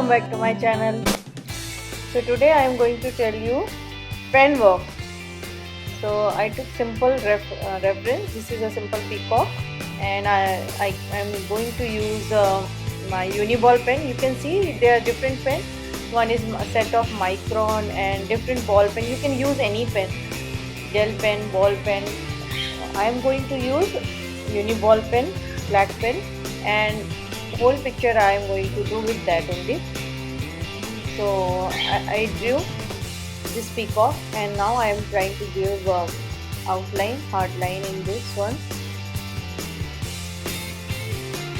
welcome back to my channel. So today I am going to tell you pen work. So I took simple reference. This is a simple peacock, and I am going to use my Uniball pen. You can see there are different pens. One is a set of Micron and different ball pen. You can use any pen, gel pen, ball pen. I am going to use Uniball pen, black pen, and whole picture I am going to do with that only. So I drew this peacock, and now I am trying to give outline, hard line in this one,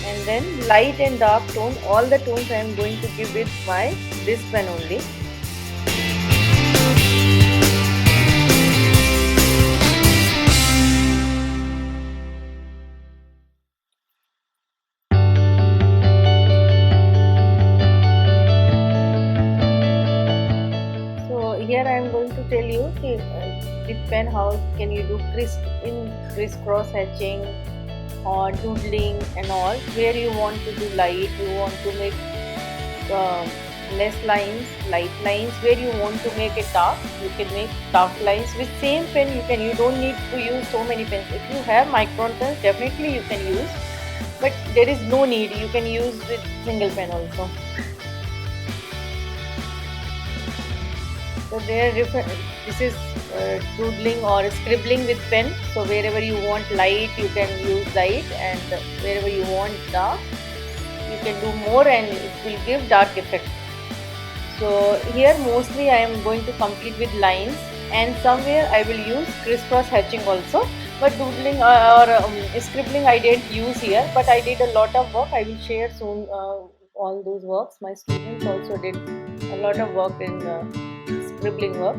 and then light and dark tone, all the tones I am going to give with this pen only. Here I am going to tell you with pen how can you do crisscross hatching or doodling and all. Where you want to do light, you want to make less lines, light lines. Where you want to make it dark, you can make dark lines with same pen. You don't need to use so many pens. If you have Micron pens, definitely you can use, but there is no need. You can use with single pen also. So there are different. This is doodling or scribbling with pen. So wherever you want light, you can use light, and wherever you want dark, you can do more, and it will give dark effect. So here mostly I am going to complete with lines, and somewhere I will use crisscross hatching also. But doodling or scribbling I didn't use here, but I did a lot of work. I will share soon all those works. My students also did a lot of work in scribbling work.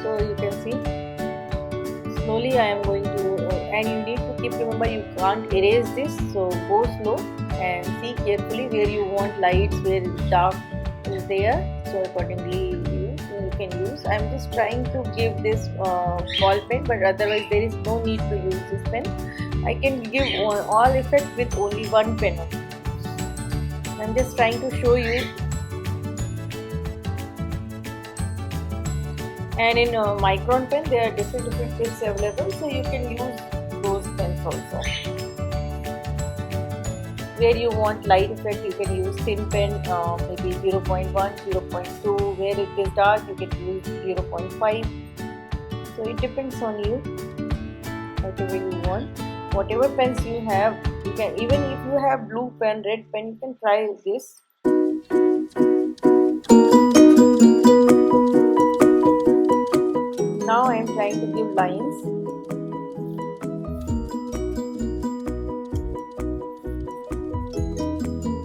So you can see slowly I am going to and you need to keep remember you can't erase this, so go slow and see carefully where you want lights, where dark is there, so accordingly you can use. I am just trying to give this ball pen, but otherwise there is no need to use this pen. I can give all effect with only one pen. I am just trying to show you. And in Micron pen there are different tips available, so you can use those pens also. Where you want light effect, you can use thin pen, maybe 0.1, 0.2. Where it is dark, you can use 0.5. So it depends on you, whatever you want. Whatever pens you have, you can, even if you have blue pen, red pen, you can try this. Now I am trying to give lines.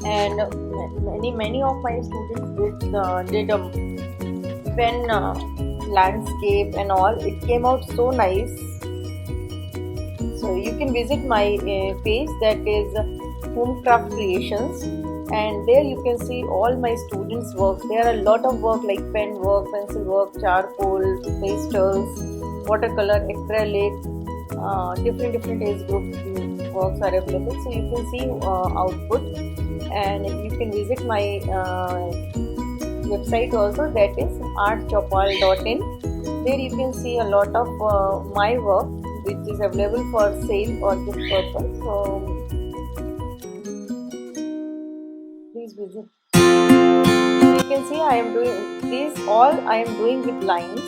And many of my students did a pen landscape and all. It came out so nice. So you can visit my page, that is Homecraft Creations, and there you can see all my students' work. There are a lot of work like pen work, pencil work, charcoal, pastels, watercolor, acrylic, different age group works are available. So you can see output, and you can visit my website also, that is artchopal.in. There you can see a lot of my work which is available for sale or gift purpose. So please visit. You can see I am doing this all I am doing with lines.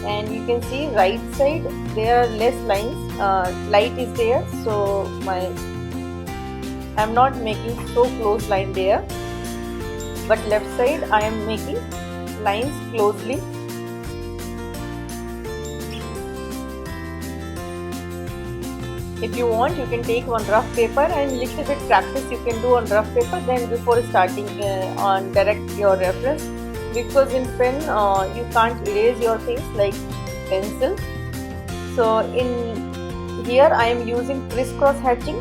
And you can see right side there are less lines, light is there, so I am not making so close line there, but left side I am making lines closely. If you want, you can take one rough paper and little bit practice you can do on rough paper, then before starting on direct your reference, because in pen you can't erase your things like pencil. So in here I am using crisscross hatching.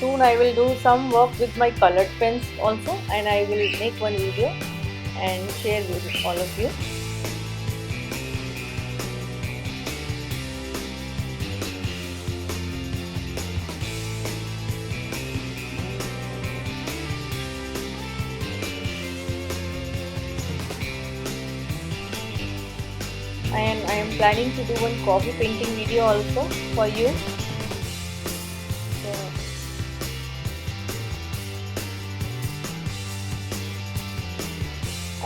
Soon I will do some work with my colored pens also, and I will make one video and share with all of you. I am planning to do one coffee painting video also for you. So,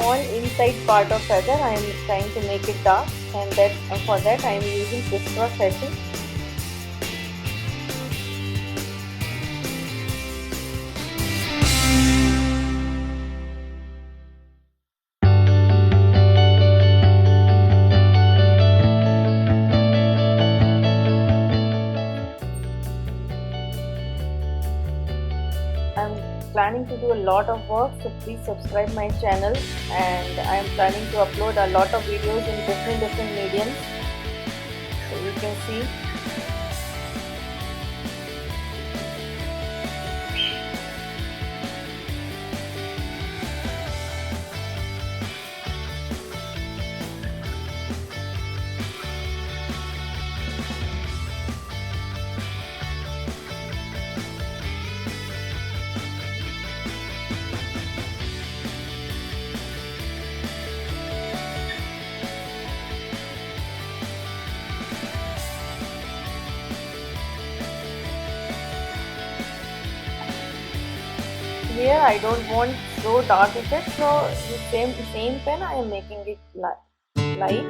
all inside part of feather I am trying to make it dark, and for that I am using crisscross hatching. I'm planning to do a lot of work, so please subscribe my channel, and I am planning to upload a lot of videos in different mediums, so you can see. Here I don't want so dark effect, so the same pen I am making it light.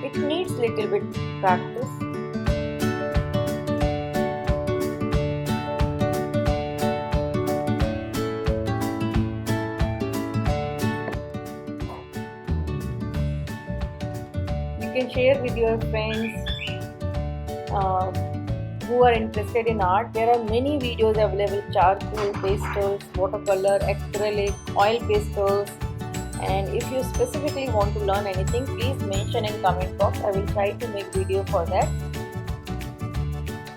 It needs little bit practice. You can share with your friends who are interested in art. There are many videos available: charcoal, pastels, watercolor, acrylic, oil pastels. And if you specifically want to learn anything, please mention in comment box. I will try to make video for that.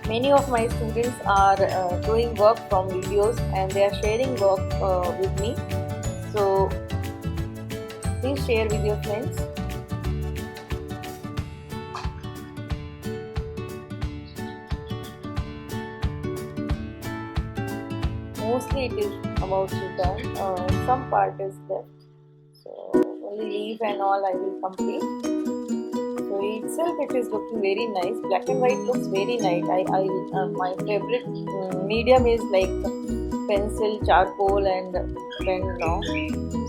Many of my students are doing work from videos, and they are sharing work with me. So please share with your friends. Mostly it is about to done. Some part is left, so only leaf and all I will complete. So itself it is looking very nice. Black and white looks very nice. My favorite medium is like pencil, charcoal, and pen now.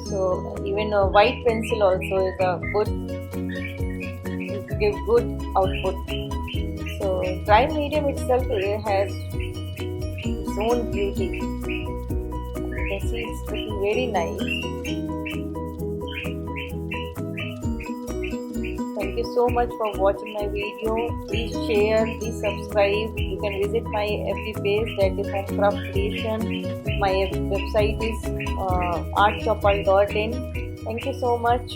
So even a white pencil also is a good, it gives good output. So dry medium itself has its own beauty. You can see it's looking very nice. Thank you so much for watching my video. Please share, please subscribe. You can visit my FB page, that is Homecraft Creation. My website is artchopal.in. Thank you so much.